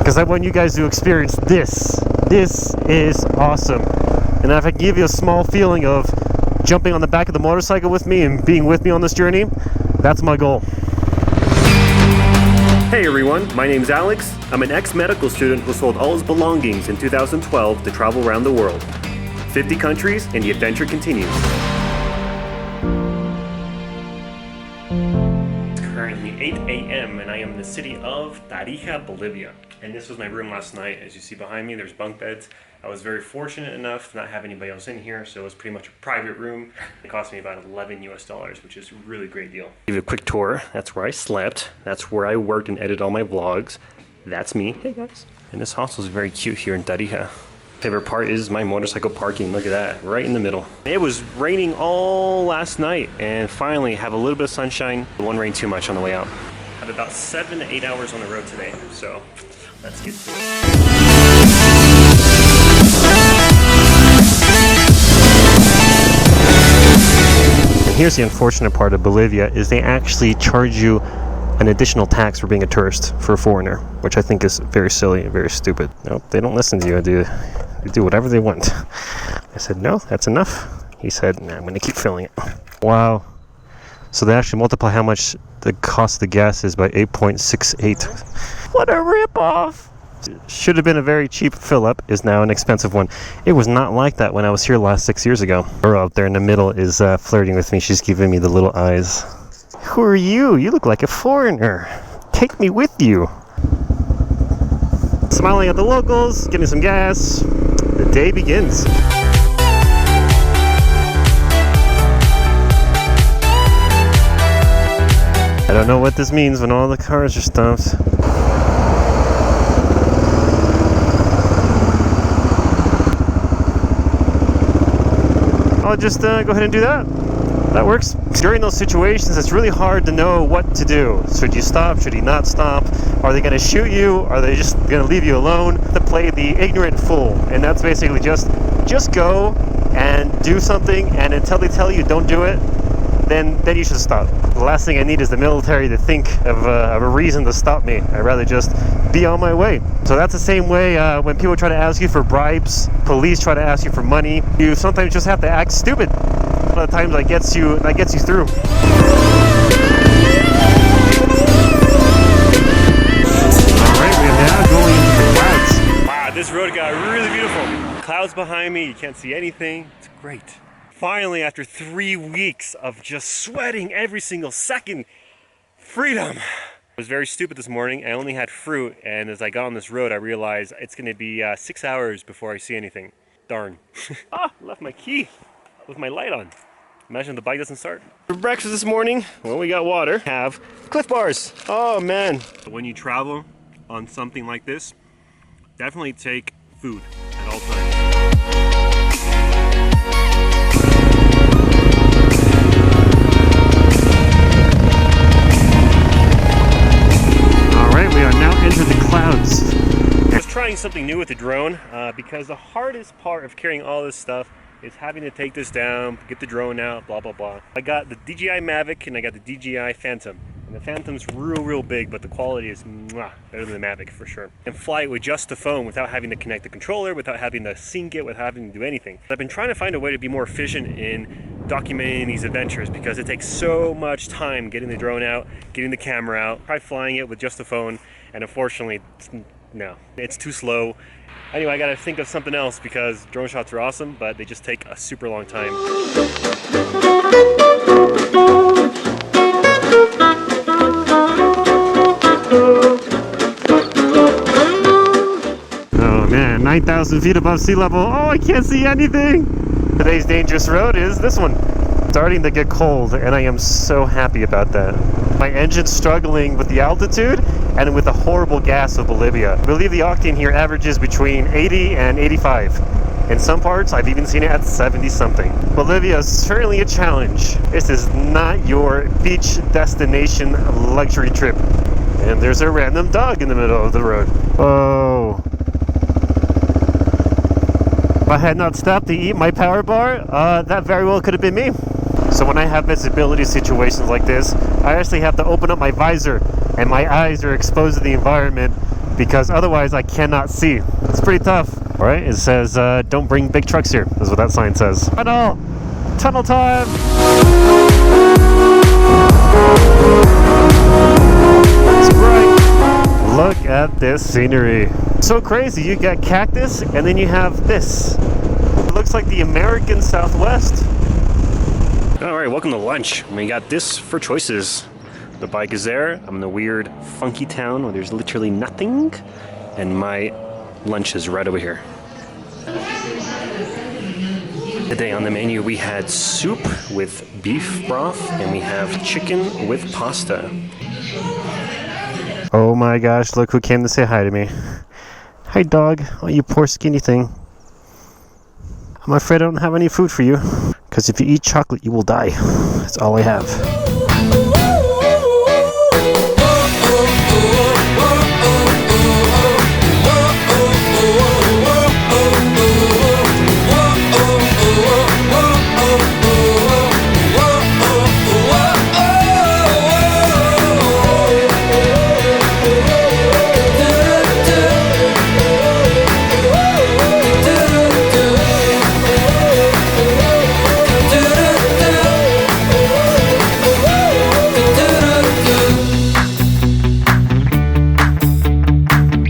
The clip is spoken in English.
because I want you guys to experience this. This is awesome. And if I can give you a small feeling of jumping on the back of the motorcycle with me and being with me on this journey, that's my goal. Hey everyone, my name's Alex. I'm an ex-medical student who sold all his belongings in 2012 to travel around the world. 50 countries, and the adventure continues. It's currently 8 a.m. and I am in the city of Tarija, Bolivia. And this was my room last night. As you see behind me, there's bunk beds. I was very fortunate enough to not have anybody else in here, so it was pretty much a private room. It cost me about $11 US, which is a really great deal. Give you a quick tour. That's where I slept. That's where I worked and edited all my vlogs. That's me. Hey guys. And this hostel is very cute here in Tarija. Favorite part is my motorcycle parking. Look at that, right in the middle. It was raining all last night, and finally have a little bit of sunshine. It won't rain too much on the way out. I have about 7 to 8 hours on the road today, so let's get to it. Here's the unfortunate part of Bolivia is they actually charge you an additional tax for being a tourist for a foreigner, which I think is very silly and very stupid. Nope, they don't listen to you. They do whatever they want. I said, no, that's enough. He said, nah, I'm going to keep filling it. Wow. So they actually multiply how much the cost of the gas is by 8.68. What a ripoff! Should have been a very cheap fill-up is now an expensive one. It was not like that when I was here last 6 years ago. Her out there in the middle is flirting with me. She's giving me the little eyes. Who are you? You look like a foreigner. Take me with you. Smiling at the locals, getting some gas. The day begins. I don't know what this means when all the cars are stopped. I'll just go ahead and do that. That works. During those situations, it's really hard to know what to do. Should you stop? Should you not stop? Are they going to shoot you? Are they just going to leave you alone? To play the ignorant fool. And that's basically just go and do something, and until they tell you don't do it, then you should stop. The last thing I need is the military to think of a reason to stop me. I'd rather just be on my way. So that's the same way when people try to ask you for bribes, police try to ask you for money, you sometimes just have to act stupid. A lot of times that gets you through. Alright, we are now going into the clouds. Wow, this road got really beautiful. Clouds behind me, you can't see anything. It's great. Finally, after 3 weeks of just sweating every single second, freedom. I was very stupid this morning. I only had fruit, and as I got on this road, I realized it's going to be 6 hours before I see anything. Darn. Ah, left my key with my light on. Imagine the bike doesn't start. For breakfast this morning, well, we got water. Have Cliff Bars. Oh man. When you travel on something like this, definitely take food at all times. We are now into the clouds. I was trying something new with the drone because the hardest part of carrying all this stuff is having to take this down, get the drone out, blah, blah, blah. I got the DJI Mavic and I got the DJI Phantom. And the Phantom's real big, but the quality is better than the Mavic for sure. And fly it with just the phone without having to connect the controller, without having to sync it, without having to do anything. I've been trying to find a way to be more efficient in documenting these adventures because it takes so much time getting the drone out, getting the camera out, try flying it with just the phone, and unfortunately, no, it's too slow. Anyway, I gotta think of something else because drone shots are awesome, but they just take a super long time. Oh man, 9,000 feet above sea level. Oh, I can't see anything. Today's dangerous road is this one. Starting to get cold, and I am so happy about that. My engine's struggling with the altitude and with the horrible gas of Bolivia. I believe the octane here averages between 80 and 85. In some parts, I've even seen it at 70-something. Bolivia is certainly a challenge. This is not your beach destination luxury trip. And there's a random dog in the middle of the road. Oh. If I had not stopped to eat my power bar, that very well could have been me. So when I have visibility situations like this, I actually have to open up my visor and my eyes are exposed to the environment because otherwise I cannot see. It's pretty tough. All right, it says don't bring big trucks here. That's what that sign says. Tunnel time. It's bright. Look at this scenery. So crazy. You got cactus and then you have this. It looks like the American Southwest. All right, welcome to lunch. We got this for choices. The bike is there. I'm in a weird, funky town where there's literally nothing, and my lunch is right over here. Today on the menu we had soup with beef broth, and we have chicken with pasta. Oh my gosh, look who came to say hi to me. Hi dog, oh you poor skinny thing. I'm afraid I don't have any food for you, because if you eat chocolate you will die. That's all I have.